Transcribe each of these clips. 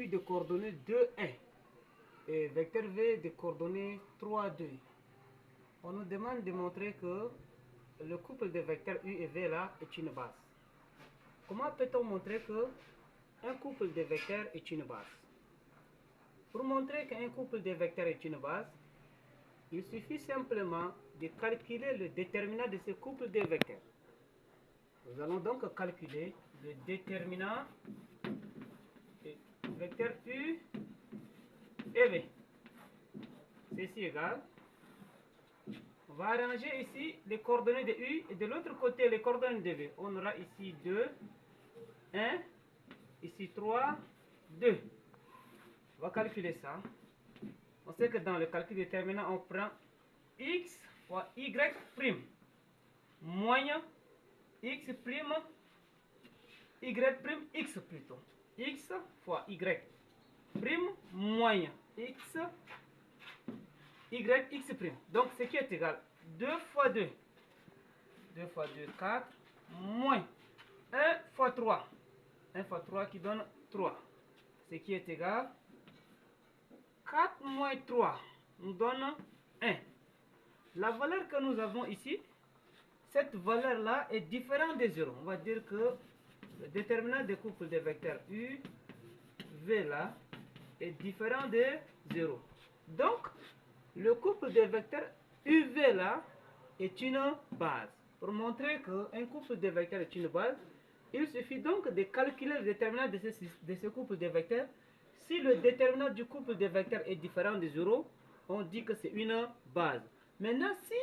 U de coordonnées 2, 1 et vecteur V de coordonnées 3, 2. On nous demande de montrer que le couple de vecteurs U et V là est une base. Comment peut-on montrer que un couple de vecteurs est une base? Pour montrer qu'un couple de vecteurs est une base, il suffit simplement de calculer le déterminant de ce couple de vecteurs. Nous allons donc calculer le déterminant des vecteurs U et V. Ceci égale. On va arranger ici les coordonnées de U et de l'autre côté les coordonnées de V. On aura ici 2, 1, ici 3, 2. On va calculer ça. On sait que dans le calcul déterminant, on prend X fois Y prime moyen X prime Y prime X plutôt. X fois Y prime moyen X Y X prime. Donc ce qui est égal 2 fois 2. 2 fois 2, 4 moins 1 fois 3. 1 fois 3 qui donne 3. Ce qui est égal 4 moins 3 nous donne 1. La valeur que nous avons ici, cette valeur-là est différente de 0. On va dire que le déterminant des couples de vecteurs U, V là, est différent de 0. Donc, le couple de vecteurs UV là est une base. Pour montrer qu'un couple de vecteurs est une base, il suffit donc de calculer le déterminant de ce couple de vecteurs. Si le déterminant du couple de vecteurs est différent de 0, on dit que c'est une base. Maintenant, si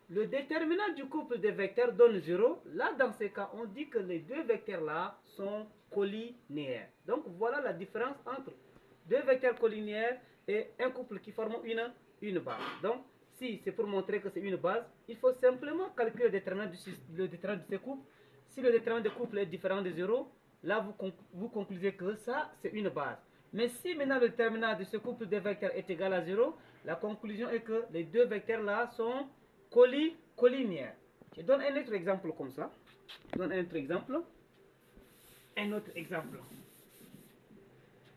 le déterminant du couple de vecteurs donne 0, là dans ce cas, on dit que les deux vecteurs là sont collinéaires. Donc voilà la différence entre deux vecteurs collinéaires et un couple qui forme une base. Donc si c'est pour montrer que c'est une base, il faut simplement calculer le déterminant de ce couple. Si le déterminant du couple est différent de 0, là vous concluez que ça c'est une base. Mais si maintenant le déterminant de ce couple de vecteurs est égal à 0, la conclusion est que les deux vecteurs là sont collinéaires. Je donne un autre exemple comme ça. Je donne un autre exemple. Un autre exemple.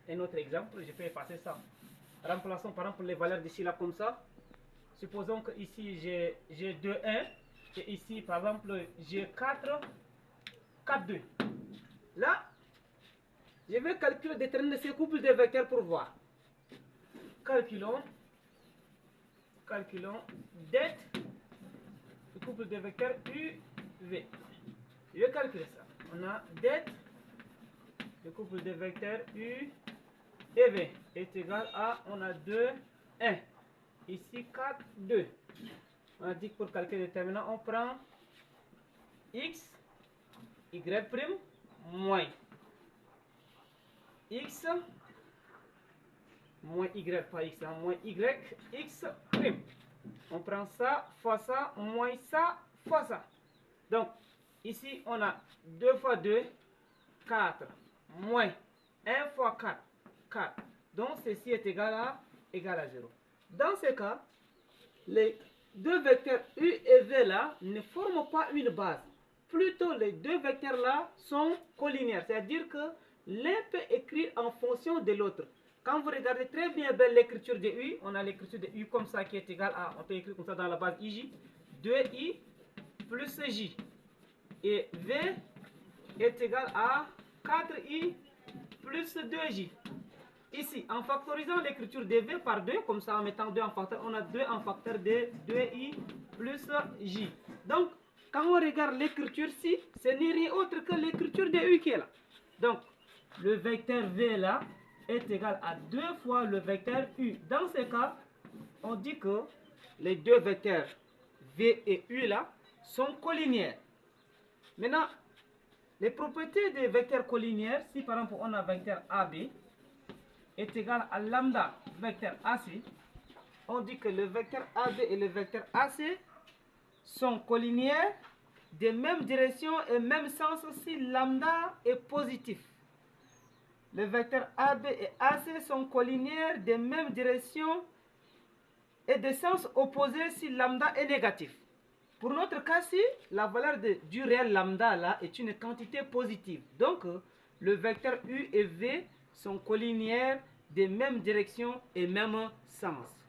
Un autre exemple, je peux effacer ça. Remplaçons par exemple les valeurs d'ici là comme ça. Supposons que ici j'ai 2, 1 et ici par exemple j'ai 4, 4, 2. Là, je vais calculer le déterminant de ces couples de vecteurs pour voir. Calculons det du couple de vecteurs UV. Je vais calculer ça. On a det du couple de vecteurs U et V est égal à, on a 2, 1. Ici 4, 2. On a dit que pour calculer le déterminant, on prend X, Y prime, moins X, moins Y, pas X, hein, moins Y, X prime. On prend ça, fois ça, moins ça, fois ça. Donc, ici, on a 2 fois 2, 4, moins 1 fois 4, 4. Donc, ceci est égal à 0. Dans ce cas, les deux vecteurs U et V là ne forment pas une base. Plutôt, les deux vecteurs là sont collinéaires. C'est-à-dire que l'un peut écrire en fonction de l'autre. Quand vous regardez très bien l'écriture de U, on a l'écriture de U comme ça qui est égale à, on peut écrire comme ça dans la base IJ, 2I plus J. Et V est égal à 4I plus 2J. Ici, en factorisant l'écriture de V par 2, comme ça en mettant 2 en facteur, on a 2 en facteur de 2I plus J. Donc, quand on regarde l'écriture-ci, ce n'est rien autre que l'écriture de U qui est là. Donc, le vecteur V là est égal à 2 fois le vecteur U. Dans ce cas, on dit que les deux vecteurs V et U là sont collinéaires. Maintenant, les propriétés des vecteurs collinéaires, si par exemple on a vecteur AB est égal à lambda vecteur AC, on dit que le vecteur AB et le vecteur AC sont collinéaires de même direction et même sens si lambda est positif. Les vecteurs AB et AC sont collinéaires de même direction et de sens opposé si lambda est négatif. Pour notre cas-ci, la valeur du réel lambda là est une quantité positive. Donc, le vecteur U et V sont collinières de même direction et même sens.